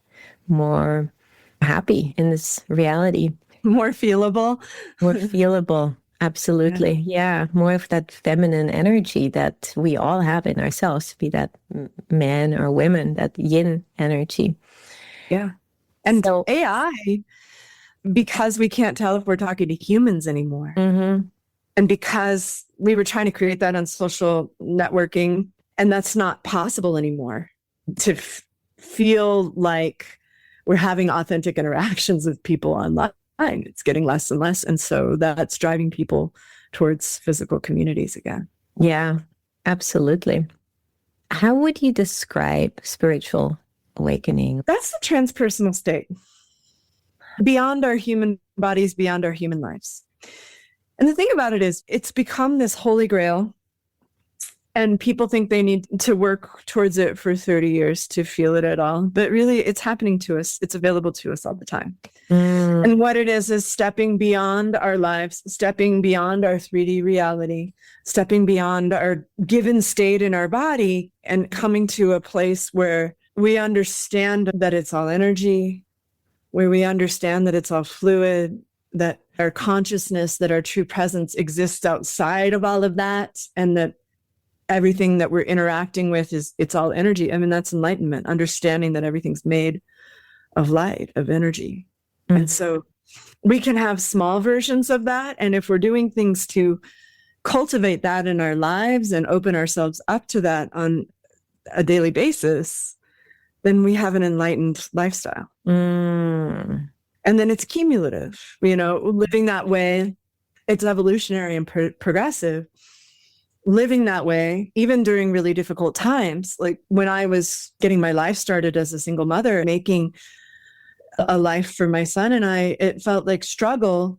more happy in this reality. More feelable. More feelable. Absolutely. Yeah. More of that feminine energy that we all have in ourselves, be that men or women, that yin energy. Yeah. And so, AI, because we can't tell if we're talking to humans anymore. And because we were trying to create that on social networking, and that's not possible anymore, to feel like we're having authentic interactions with people online. It's getting less and less. And so that's driving people towards physical communities again. Yeah, absolutely. How would you describe spiritual awakening? That's the transpersonal state. Beyond our human bodies, beyond our human lives. And the thing about it is, it's become this holy grail. And people think they need to work towards it for 30 years to feel it at all. But really, it's happening to us. It's available to us all the time. And what it is stepping beyond our lives, stepping beyond our 3D reality, stepping beyond our given state in our body, and coming to a place where we understand that it's all energy, where we understand that it's all fluid, that our consciousness, that our true presence exists outside of all of that, and that everything that we're interacting with it's all energy. I mean, that's enlightenment, understanding that everything's made of light, of energy. And so we can have small versions of that. And if we're doing things to cultivate that in our lives and open ourselves up to that on a daily basis, then we have an enlightened lifestyle. Mm. And then it's cumulative, living that way. It's evolutionary and progressive. Living that way, even during really difficult times, like when I was getting my life started as a single mother, making a life for my son and I, it felt like struggle,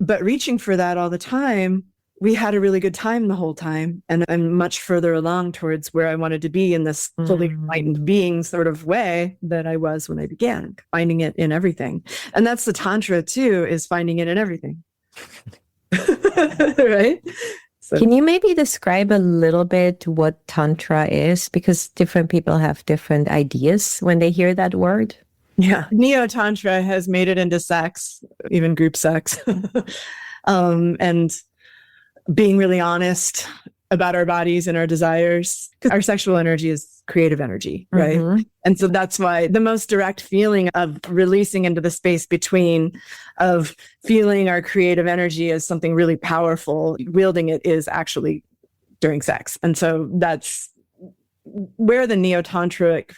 but reaching for that all the time. We had a really good time the whole time. And I'm much further along towards where I wanted to be in this fully enlightened being sort of way that I was when I began, finding it in everything. And that's the Tantra too, is finding it in everything. Right? So. Can you maybe describe a little bit what Tantra is? Because different people have different ideas when they hear that word. Yeah. Neo-Tantra has made it into sex, even group sex. And being really honest about our bodies and our desires. Because our sexual energy is creative energy, right? Mm-hmm. And so that's why the most direct feeling of releasing into the space between, of feeling our creative energy as something really powerful, wielding it is actually during sex. And so that's where the Neo-Tantric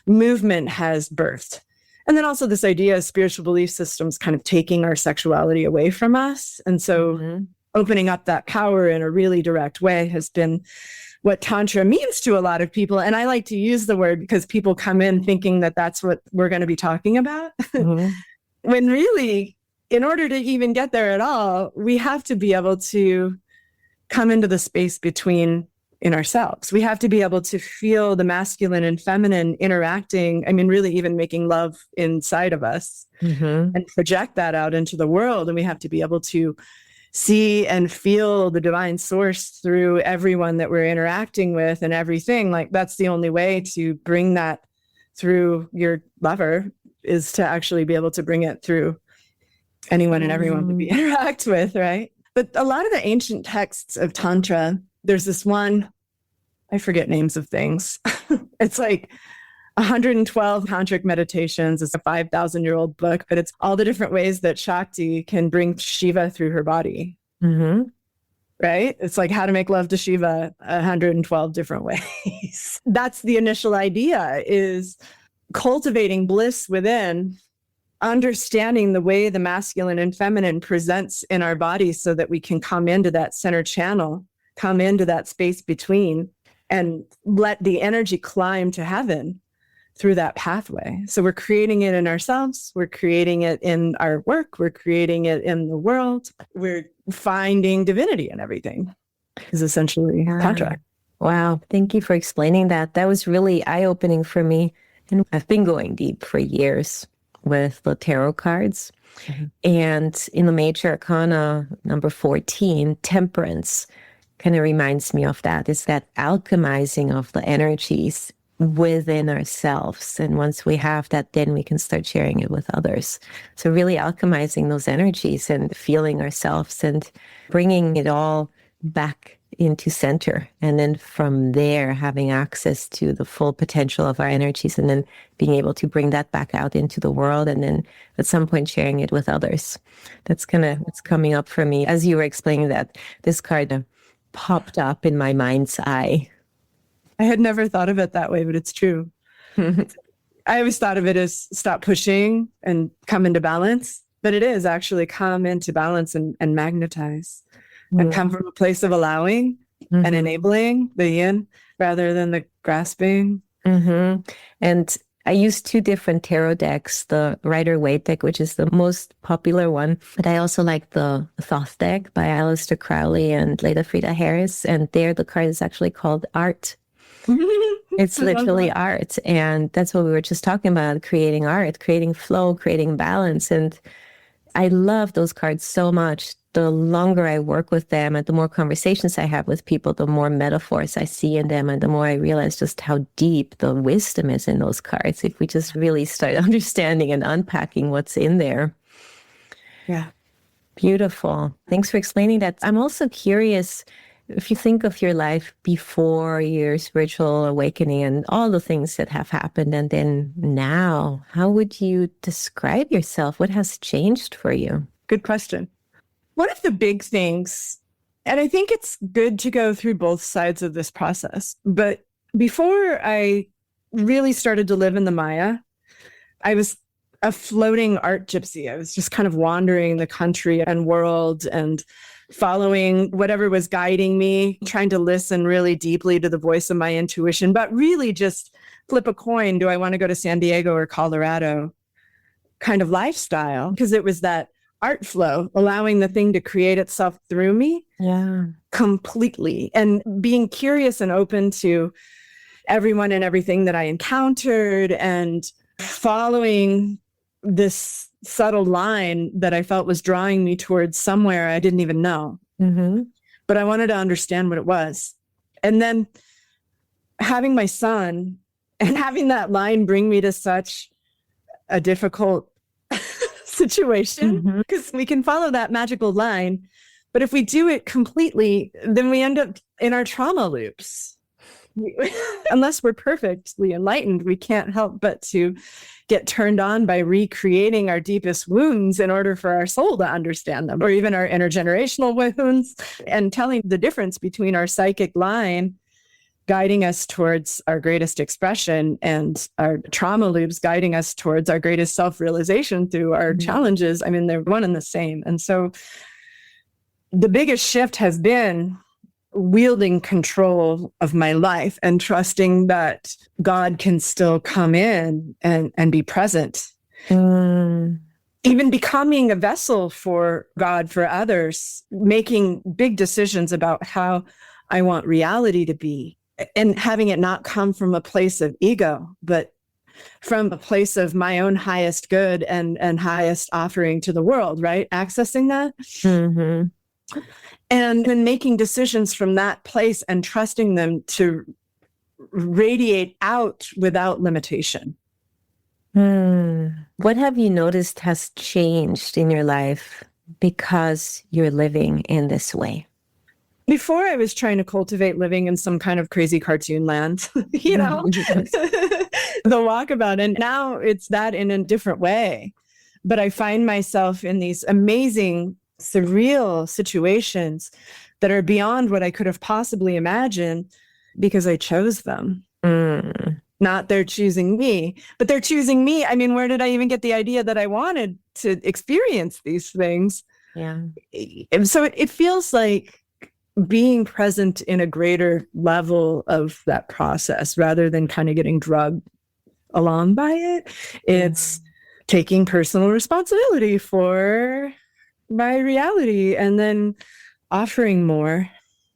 movement has birthed. And then also this idea of spiritual belief systems kind of taking our sexuality away from us. And so opening up that power in a really direct way has been what Tantra means to a lot of people. And I like to use the word because people come in thinking that that's what we're going to be talking about. When really, in order to even get there at all, we have to be able to come into the space between in ourselves. We have to be able to feel the masculine and feminine interacting. I mean, really even making love inside of us and project that out into the world. And we have to be able to see and feel the divine source through everyone that we're interacting with and everything. Like that's the only way to bring that through your lover, is to actually be able to bring it through anyone and everyone that we interact with, right? But a lot of the ancient texts of Tantra, there's this one, I forget names of things. It's like 112 tantric meditations. It's a 5,000-year-old book, but it's all the different ways that Shakti can bring Shiva through her body. Right? It's like how to make love to Shiva 112 different ways. That's the initial idea, is cultivating bliss within, understanding the way the masculine and feminine presents in our bodies so that we can come into that center channel, come into that space between, and let the energy climb to heaven through that pathway. So we're creating it in ourselves. We're creating it in our work. We're creating it in the world. We're finding divinity in everything, is essentially Tantra. Wow. Thank you for explaining that. That was really eye-opening for me. And I've been going deep for years with the tarot cards. And in the Major Arcana, number 14, Temperance kind of reminds me of that. It's that alchemizing of the energies within ourselves. And once we have that, then we can start sharing it with others. So really alchemizing those energies and feeling ourselves and bringing it all back into center. And then from there, having access to the full potential of our energies, and then being able to bring that back out into the world. And then at some point sharing it with others. That's kind of what's coming up for me. As you were explaining that, this card popped up in my mind's eye. I had never thought of it that way, but it's true. I always thought of it as stop pushing and come into balance, but it is actually come into balance and magnetize and come from a place of allowing and enabling the yin rather than the grasping. And I use two different tarot decks, the Rider-Waite deck, which is the most popular one, but I also like the Thoth deck by Aleister Crowley and Leda Frida Harris. And there the card is actually called Art. It's literally art. And that's what we were just talking about, creating art, creating flow, creating balance. And I love those cards so much. The longer I work with them and the more conversations I have with people, the more metaphors I see in them and the more I realize just how deep the wisdom is in those cards if we just really start understanding and unpacking what's in there. Yeah. Beautiful. Thanks for explaining that. I'm also curious, if you think of your life before your spiritual awakening and all the things that have happened, and then now, how would you describe yourself? What has changed for you? Good question. One of the big things, and I think it's good to go through both sides of this process, but before I really started to live in the Maya. I was a floating art gypsy. I was just kind of wandering the country and world and following whatever was guiding me, trying to listen really deeply to the voice of my intuition, but really just flip a coin. Do I want to go to San Diego or Colorado kind of lifestyle? Because it was that art flow, allowing the thing to create itself through me completely, and being curious and open to everyone and everything that I encountered, and following this subtle line that I felt was drawing me towards somewhere I didn't even know. But I wanted to understand what it was. And then having my son and having that line bring me to such a difficult situation, because we can follow that magical line, but if we do it completely, then we end up in our trauma loops. Unless we're perfectly enlightened, we can't help but to get turned on by recreating our deepest wounds in order for our soul to understand them, or even our intergenerational wounds, and telling the difference between our psychic line guiding us towards our greatest expression and our trauma loops guiding us towards our greatest self-realization through our challenges. I mean, they're one and the same. And so the biggest shift has been wielding control of my life and trusting that God can still come in and be present. Even becoming a vessel for God, for others, making big decisions about how I want reality to be, and having it not come from a place of ego, but from a place of my own highest good and highest offering to the world, right? Accessing that. And then making decisions from that place and trusting them to radiate out without limitation. What have you noticed has changed in your life because you're living in this way? Before, I was trying to cultivate living in some kind of crazy cartoon land, you know, the walkabout. And now it's that in a different way. But I find myself in these amazing, surreal situations that are beyond what I could have possibly imagined because I chose them. Not they're choosing me, but they're choosing me. I mean, where did I even get the idea that I wanted to experience these things? And so it feels like being present in a greater level of that process rather than kind of getting drugged along by it. It's taking personal responsibility for my reality and then offering more.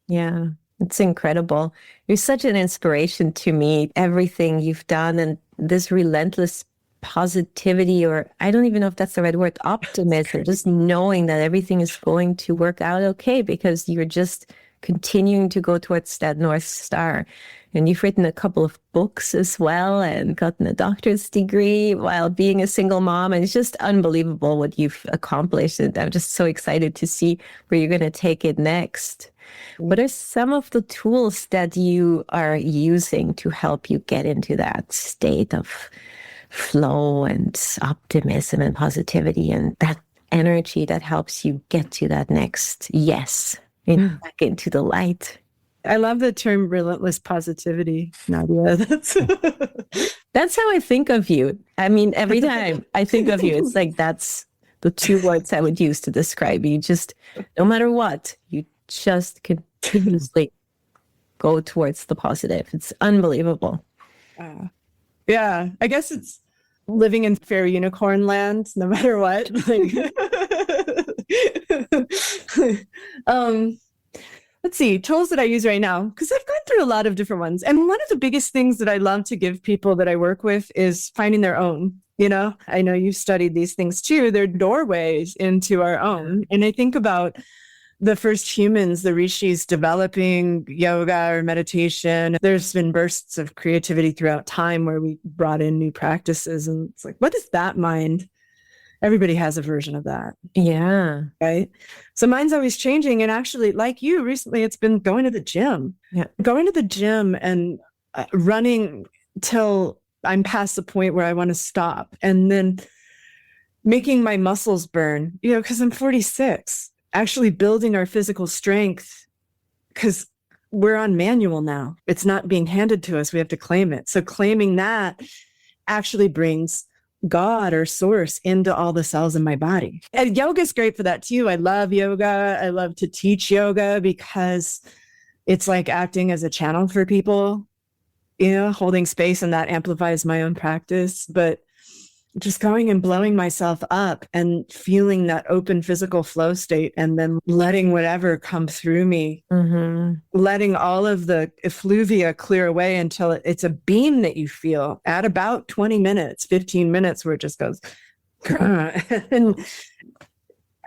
Yeah, it's incredible. You're such an inspiration to me. Everything you've done and this relentless positivity, or I don't even know if that's the right word, optimism, just knowing that everything is going to work out okay because you're just continuing to go towards that North Star. And you've written a couple of books as well and gotten a doctorate degree while being a single mom. And it's just unbelievable what you've accomplished. And I'm just so excited to see where you're going to take it next. What are some of the tools that you are using to help you get into that state of flow and optimism and positivity and that energy that helps you get to that next yes, back into the light? I love the term relentless positivity, Nadja. That's how I think of you. I mean, every time I think of you, it's like that's the two words I would use to describe you. Just no matter what, you just continuously go towards the positive. It's unbelievable. Yeah, I guess it's living in fairy unicorn land, no matter what. Let's see, tools that I use right now, because I've gone through a lot of different ones. And one of the biggest things that I love to give people that I work with is finding their own. You know, I know you've studied these things too. They're doorways into our own. And I think about the first humans, the rishis, developing yoga or meditation. There's been bursts of creativity throughout time where we brought in new practices. And it's like, what is that mind? Everybody has a version of that. Yeah. Right. So mine's always changing. And actually, like you, recently, it's been going to the gym. Yeah. Going to the gym and running till I'm past the point where I want to stop. And then making my muscles burn, you know, because I'm 46. Actually building our physical strength, because we're on manual now. It's not being handed to us. We have to claim it. So claiming that actually brings God or source into all the cells in my body. And yoga is great for that too. I love yoga. I love to teach yoga because it's like acting as a channel for people, holding space, and that amplifies my own practice. But just going and blowing myself up and feeling that open physical flow state and then letting whatever come through me, letting all of the effluvia clear away until it's a beam that you feel at about 20 minutes, 15 minutes, where it just goes, and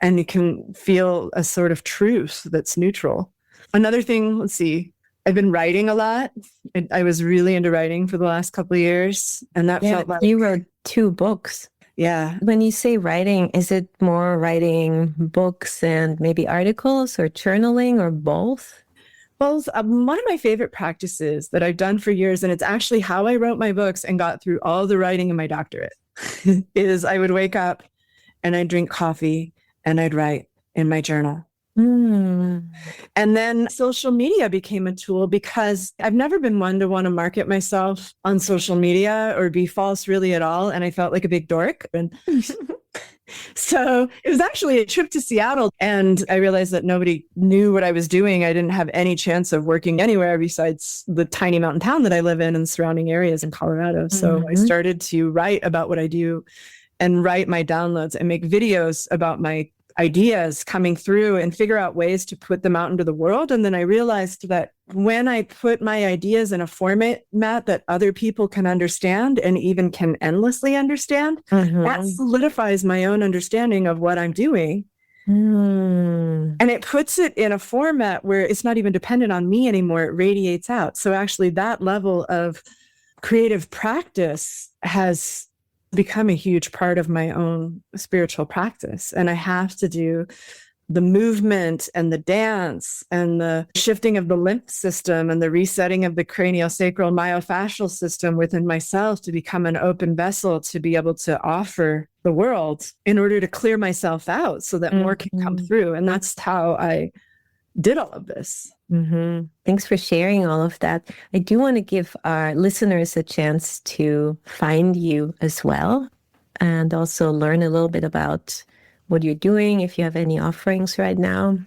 you can feel a sort of truth that's neutral. Another thing, let's see, I've been writing a lot. I was really into writing for the last couple of years, and that felt like... You wrote 2 books. Yeah. When you say writing, is it more writing books and maybe articles or journaling or both? Well, one of my favorite practices that I've done for years, and it's actually how I wrote my books and got through all the writing in my doctorate, is I would wake up and I'd drink coffee and I'd write in my journal. And then social media became a tool because I've never been one to want to market myself on social media or be false really at all. And I felt like a big dork. And so it was actually a trip to Seattle. And I realized that nobody knew what I was doing. I didn't have any chance of working anywhere besides the tiny mountain town that I live in and surrounding areas in Colorado. So I started to write about what I do and write my downloads and make videos about my ideas coming through and figure out ways to put them out into the world. And then I realized that when I put my ideas in a format that other people can understand and even can endlessly understand, that solidifies my own understanding of what I'm doing. And it puts it in a format where it's not even dependent on me anymore. It radiates out. So actually that level of creative practice has become a huge part of my own spiritual practice. And I have to do the movement and the dance and the shifting of the lymph system and the resetting of the craniosacral myofascial system within myself to become an open vessel to be able to offer the world in order to clear myself out so that more can come through. And that's how I did all of this. Thanks for sharing all of that. I do want to give our listeners a chance to find you as well and also learn a little bit about what you're doing, if you have any offerings right now.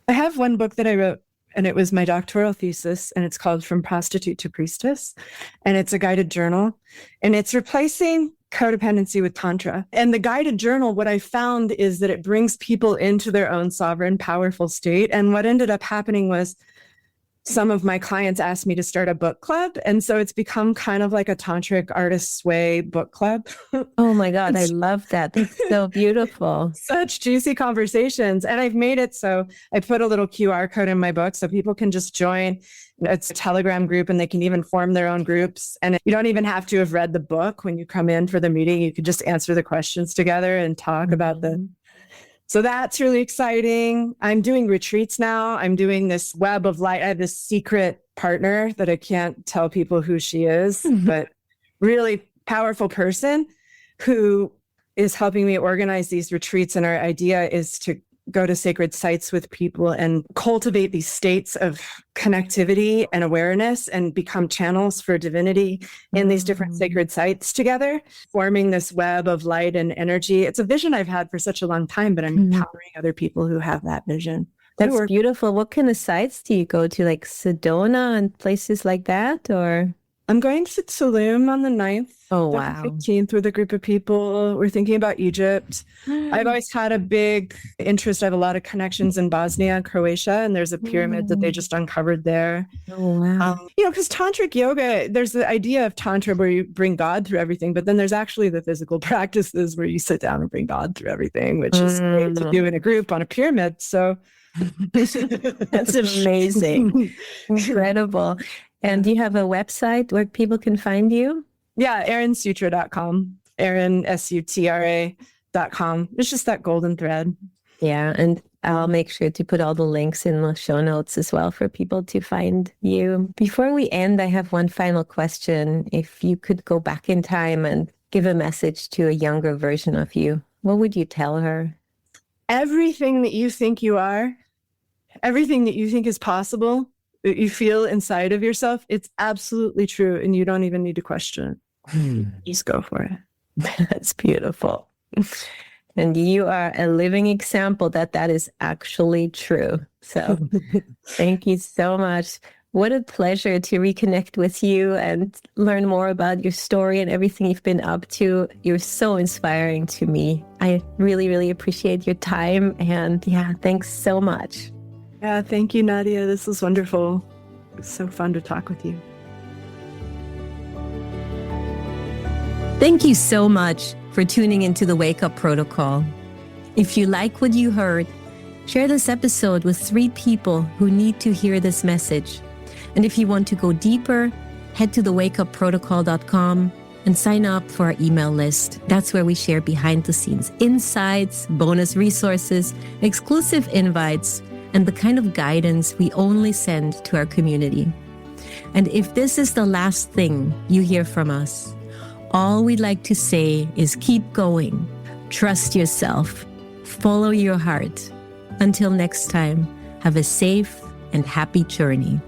I have one book that I wrote, and it was my doctoral thesis, and it's called From Prostitute to Priestess. And it's a guided journal, and it's replacing codependency with Tantra. And the guided journal, what I found is that it brings people into their own sovereign, powerful state. And what ended up happening was some of my clients asked me to start a book club. And so it's become kind of like a tantric artist's way book club. Oh my God, I love that. That's so beautiful. Such juicy conversations. And I've made it so I put a little QR code in my book so people can just join. It's a Telegram group and they can even form their own groups. And you don't even have to have read the book when you come in for the meeting. You could just answer the questions together and talk about the... So that's really exciting. I'm doing retreats now. I'm doing this web of light. I have this secret partner that I can't tell people who she is, but really powerful person who is helping me organize these retreats. And our idea is to go to sacred sites with people and cultivate these states of connectivity and awareness and become channels for divinity in these different sacred sites together, forming this web of light and energy. It's a vision I've had for such a long time, but I'm empowering other people who have that vision. That's beautiful. What kind of sites do you go to, like Sedona and places like that, or? I'm going to Tulum on the 9th. Oh, wow. 15th with a group of people. We're thinking about Egypt. I've always had a big interest. I have a lot of connections in Bosnia and Croatia, and there's a pyramid that they just uncovered there. Oh, wow. Because tantric yoga, there's the idea of tantra where you bring God through everything, but then there's actually the physical practices where you sit down and bring God through everything, which is great to do in a group on a pyramid. So that's amazing. Incredible. And do you have a website where people can find you? Yeah, ErinSutra.com. Erin, SUTRA.com. It's just that golden thread. Yeah, and I'll make sure to put all the links in the show notes as well for people to find you. Before we end, I have one final question. If you could go back in time and give a message to a younger version of you, what would you tell her? Everything that you think you are, everything that you think is possible that you feel inside of yourself, it's absolutely true. And you don't even need to question it. Just go for it. That's beautiful. And you are a living example that is actually true. So thank you so much. What a pleasure to reconnect with you and learn more about your story and everything you've been up to. You're so inspiring to me. I really, really appreciate your time. And yeah, thanks so much. Yeah, thank you, Nadja. This was wonderful. It was so fun to talk with you. Thank you so much for tuning into the Wake Up Protocol. If you like what you heard, share this episode with 3 people who need to hear this message. And if you want to go deeper, head to thewakeuprotocol.com and sign up for our email list. That's where we share behind the scenes insights, bonus resources, exclusive invites, and the kind of guidance we only send to our community. And if this is the last thing you hear from us, all we'd like to say is keep going, trust yourself, follow your heart. Until next time, have a safe and happy journey.